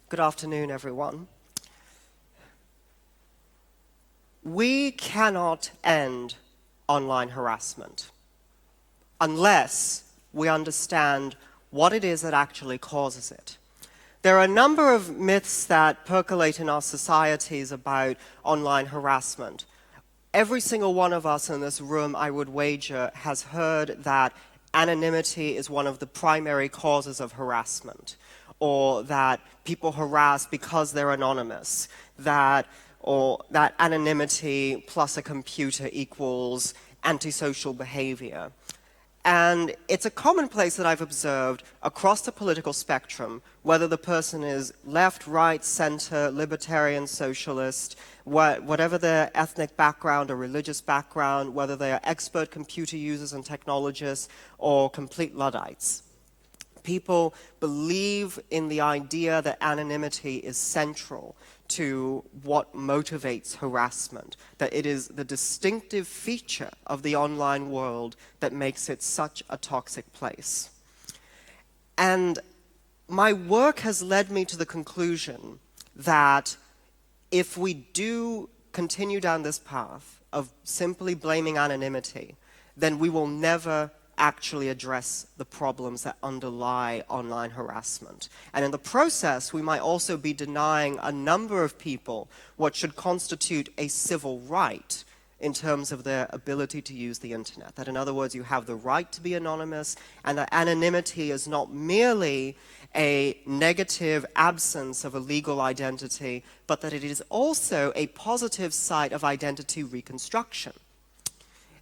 Good afternoon, everyone. We cannot end online harassment unless we understand what it is that actually causes it. There are a number of myths that percolate in our societies about online harassment. Every single one of us in this room, I would wager, has heard that anonymity is one of the primary causes of harassment, or that people harass because they're anonymous, or that anonymity plus a computer equals antisocial behavior. And it's a commonplace that I've observed across the political spectrum, whether the person is left, right, center, libertarian, socialist, whatever their ethnic background or religious background, whether they are expert computer users and technologists or complete Luddites. People believe in the idea that anonymity is central to what motivates harassment, that it is the distinctive feature of the online world that makes it such a toxic place. And my work has led me to the conclusion that if we do continue down this path of simply blaming anonymity, then we will never actually address the problems that underlie online harassment. And in the process, we might also be denying a number of people what should constitute a civil right in terms of their ability to use the internet. That, in other words, you have the right to be anonymous, and that anonymity is not merely a negative absence of a legal identity, but that it is also a positive site of identity reconstruction.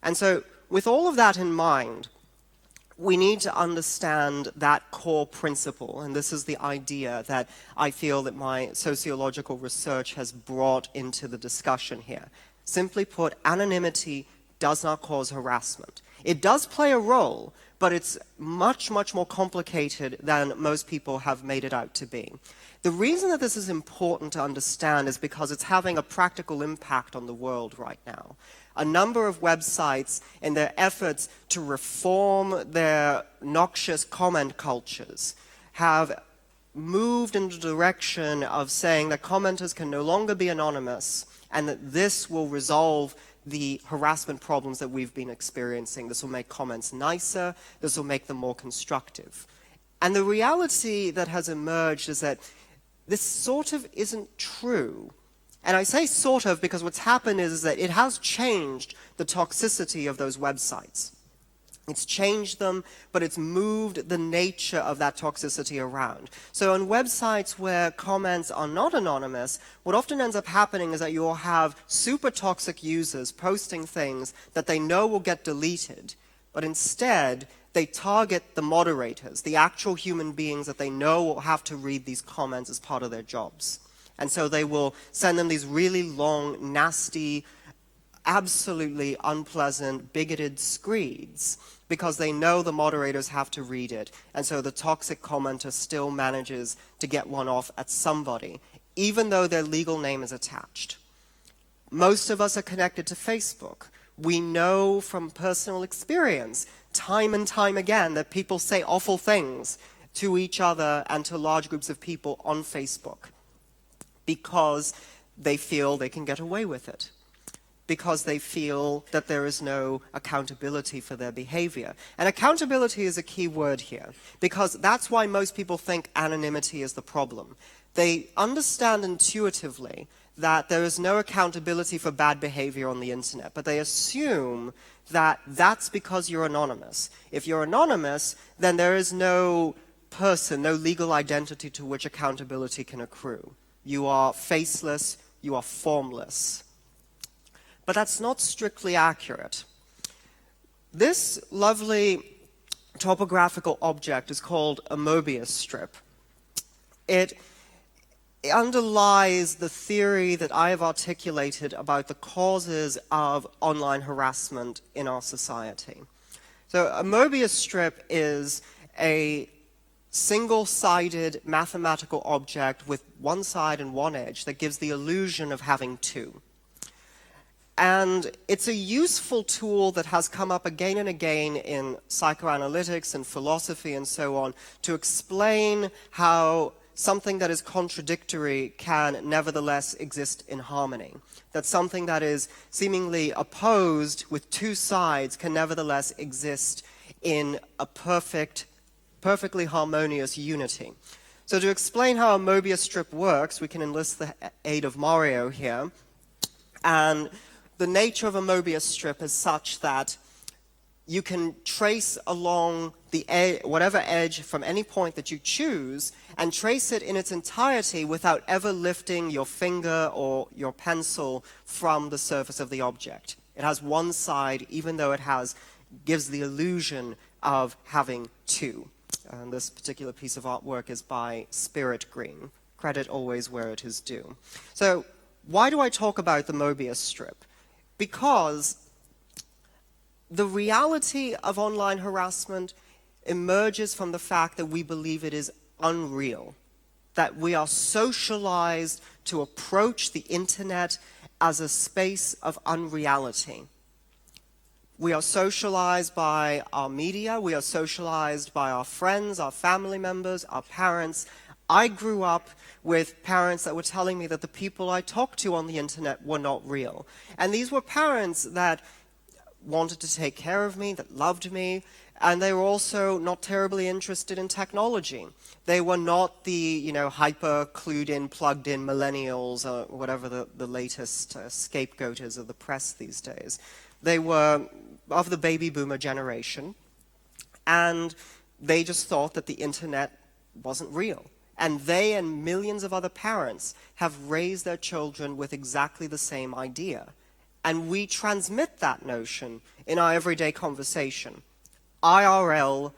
And so, with all of that in mind, we need to understand that core principle, and this is the idea that I feel that my sociological research has brought into the discussion here. Simply put, anonymity does not cause harassment. It does play a role, but it's much, much more complicated than most people have made it out to be. The reason that this is important to understand is because it's having a practical impact on the world right now. A number of websites, in their efforts to reform their noxious comment cultures, have moved in the direction of saying that commenters can no longer be anonymous, and that this will resolve the harassment problems that we've been experiencing. This will make comments nicer, this will make them more constructive. And the reality that has emerged is that this sort of isn't true. And I say sort of because what's happened is that it has changed the toxicity of those websites. It's changed them, but it's moved the nature of that toxicity around. So on websites where comments are not anonymous, what often ends up happening is that you'll have super toxic users posting things that they know will get deleted, but instead they target the moderators, the actual human beings that they know will have to read these comments as part of their jobs. And so they will send them these really long, nasty, absolutely unpleasant, bigoted screeds because they know the moderators have to read it. And so the toxic commenter still manages to get one off at somebody, even though their legal name is attached. Most of us are connected to Facebook. We know from personal experience, time and time again, that people say awful things to each other and to large groups of people on Facebook, because they feel they can get away with it, because they feel that there is no accountability for their behavior. And accountability is a key word here, because that's why most people think anonymity is the problem. They understand intuitively that there is no accountability for bad behavior on the internet, but they assume that that's because you're anonymous. If you're anonymous, then there is no person, no legal identity to which accountability can accrue. You are faceless, you are formless. But that's not strictly accurate. This lovely topographical object is called a Mobius Strip. It underlies the theory that I have articulated about the causes of online harassment in our society. So a Mobius Strip is a single-sided mathematical object with one side and one edge that gives the illusion of having two. And it's a useful tool that has come up again and again in psychoanalytics and philosophy and so on to explain how something that is contradictory can nevertheless exist in harmony. That something that is seemingly opposed with two sides can nevertheless exist in a perfectly harmonious unity. So to explain how a Mobius strip works, we can enlist the aid of Mario here. And the nature of a Mobius strip is such that you can trace along whatever edge from any point that you choose and trace it in its entirety without ever lifting your finger or your pencil from the surface of the object. It has one side, even though it gives the illusion of having two. And this particular piece of artwork is by Spirit Green. Credit always where it is due. So why do I talk about the Mobius strip? Because the reality of online harassment emerges from the fact that we believe it is unreal, that we are socialized to approach the internet as a space of unreality. We are socialized by our media, we are socialized by our friends, our family members, our parents. I grew up with parents that were telling me that the people I talked to on the internet were not real. And these were parents that wanted to take care of me, that loved me, and they were also not terribly interested in technology. They were not the, hyper clued in, plugged in millennials or whatever the latest scapegoat is of the press these days. They were of the baby boomer generation, and they just thought that the internet wasn't real. And they and millions of other parents have raised their children with exactly the same idea. And we transmit that notion in our everyday conversation. IRL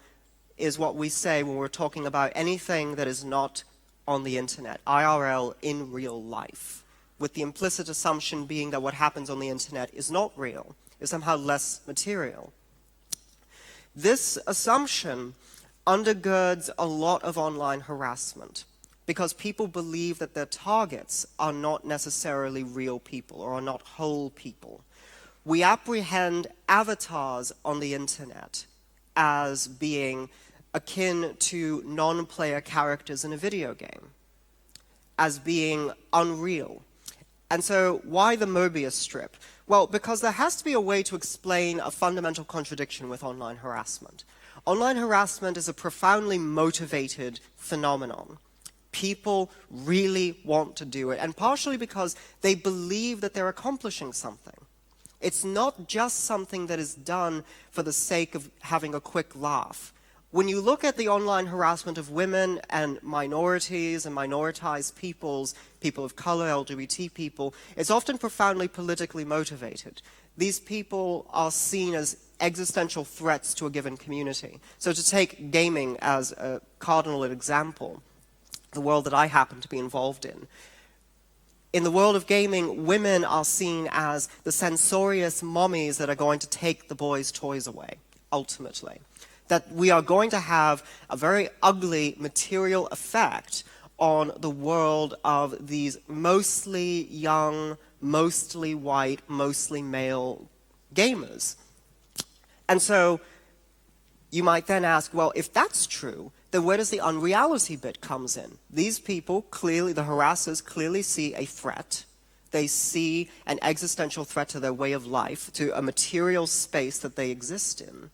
is what we say when we're talking about anything that is not on the internet. IRL, in real life. With the implicit assumption being that what happens on the internet is not real, is somehow less material. This assumption undergirds a lot of online harassment, because people believe that their targets are not necessarily real people or are not whole people. We apprehend avatars on the internet as being akin to non-player characters in a video game, as being unreal. And so why the Mobius strip? Well, because there has to be a way to explain a fundamental contradiction with online harassment. Online harassment is a profoundly motivated phenomenon. People really want to do it, and partially because they believe that they're accomplishing something. It's not just something that is done for the sake of having a quick laugh. When you look at the online harassment of women and minorities and minoritized peoples, people of color, LGBT people, it's often profoundly politically motivated. These people are seen as existential threats to a given community. So to take gaming as a cardinal example, the world that I happen to be involved in the world of gaming, women are seen as the censorious mommies that are going to take the boys' toys away, ultimately. That we are going to have a very ugly material effect on the world of these mostly young, mostly white, mostly male gamers. And so you might then ask, well, if that's true, then where does the unreality bit comes in? These people clearly, the harassers clearly see a threat. They see an existential threat to their way of life, to a material space that they exist in.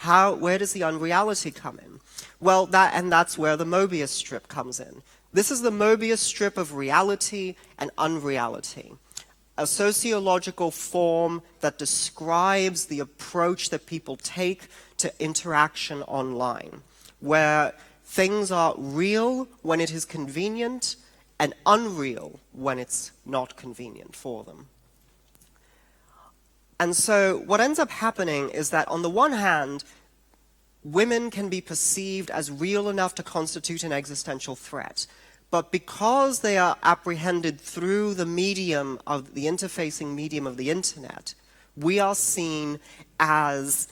Where does the unreality come in? Well, that's where the Mobius strip comes in. This is the Mobius strip of reality and unreality. A sociological form that describes the approach that people take to interaction online, where things are real when it is convenient and unreal when it's not convenient for them. And so what ends up happening is that on the one hand, women can be perceived as real enough to constitute an existential threat. But because they are apprehended through the medium of the interfacing medium of the internet, we are seen as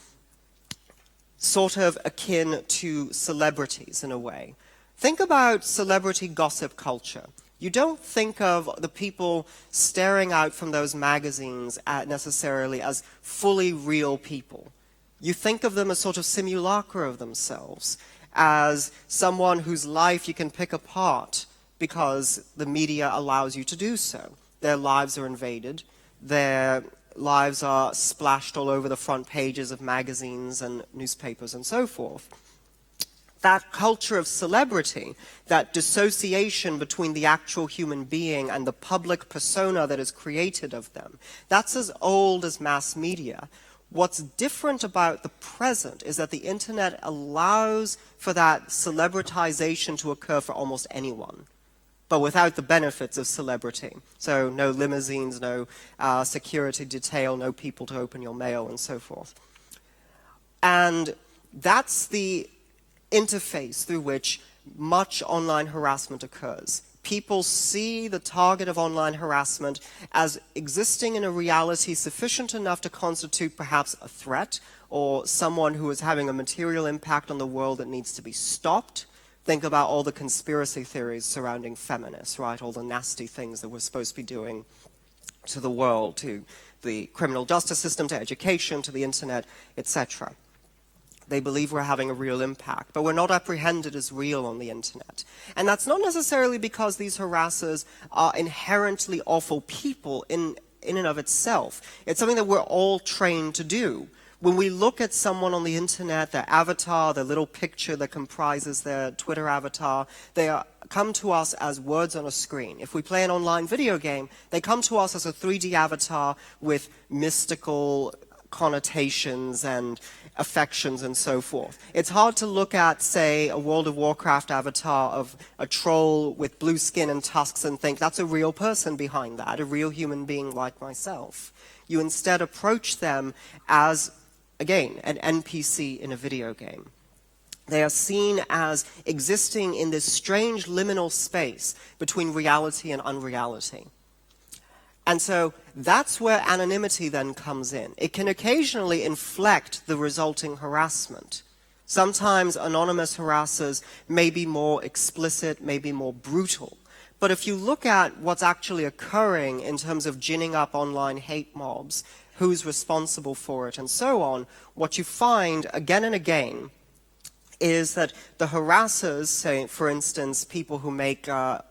sort of akin to celebrities in a way. Think about celebrity gossip culture. You don't think of the people staring out from those magazines necessarily as fully real people. You think of them as sort of simulacra of themselves. as someone whose life you can pick apart because the media allows you to do so. Their lives are invaded. Their lives are splashed all over the front pages of magazines and newspapers and so forth. That culture of celebrity, that dissociation between the actual human being and the public persona that is created of them, that's as old as mass media. What's different about the present is that the internet allows for that celebritization to occur for almost anyone, but without the benefits of celebrity. So no limousines, no security detail, no people to open your mail, and so forth. And that's the interface through which much online harassment occurs. People see the target of online harassment as existing in a reality sufficient enough to constitute perhaps a threat or someone who is having a material impact on the world that needs to be stopped. Think about all the conspiracy theories surrounding feminists, right? All the nasty things that we're supposed to be doing to the world, to the criminal justice system, to education, to the internet, etc. They believe we're having a real impact, but we're not apprehended as real on the internet. And that's not necessarily because these harassers are inherently awful people in and of itself. It's something that we're all trained to do. When we look at someone on the internet, their avatar, their little picture that comprises their Twitter avatar, they come to us as words on a screen. If we play an online video game, they come to us as a 3D avatar with mystical connotations and affections and so forth. It's hard to look at, say, a World of Warcraft avatar of a troll with blue skin and tusks and think that's a real person behind that, a real human being like myself. You instead approach them as, again, an NPC in a video game. They are seen as existing in this strange liminal space between reality and unreality. And so that's where anonymity then comes in. It can occasionally inflect the resulting harassment. Sometimes anonymous harassers may be more explicit, may be more brutal. But if you look at what's actually occurring in terms of ginning up online hate mobs, who's responsible for it, and so on, what you find again and again is that the harassers, say, for instance, people who make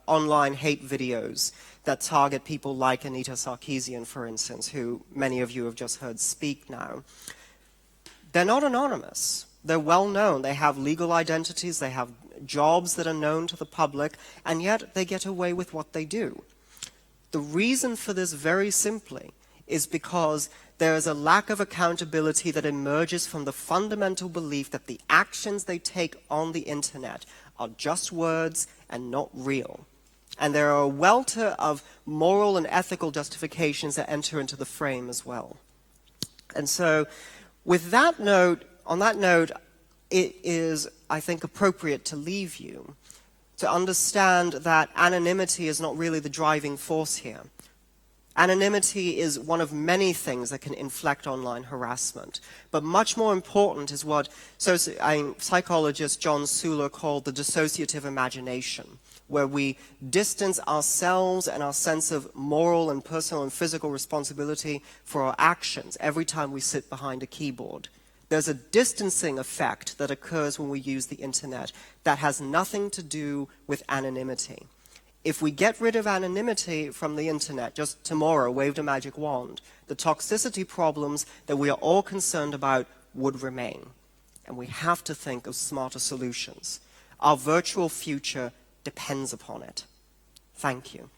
online hate videos that target people like Anita Sarkeesian, for instance, who many of you have just heard speak now, they're not anonymous. They're well known. They have legal identities. They have jobs that are known to the public, and yet they get away with what they do. The reason for this, very simply, is because there is a lack of accountability that emerges from the fundamental belief that the actions they take on the internet are just words and not real. And there are a welter of moral and ethical justifications that enter into the frame as well. And so, with that note, on that note, it is, I think, appropriate to leave you to understand that anonymity is not really the driving force here. Anonymity is one of many things that can inflect online harassment. But much more important is what psychologist John Suler called the dissociative imagination, where we distance ourselves and our sense of moral and personal and physical responsibility for our actions every time we sit behind a keyboard. There's a distancing effect that occurs when we use the internet that has nothing to do with anonymity. If we get rid of anonymity from the internet, just tomorrow, waved a magic wand, the toxicity problems that we are all concerned about would remain. And we have to think of smarter solutions. Our virtual future depends upon it. Thank you.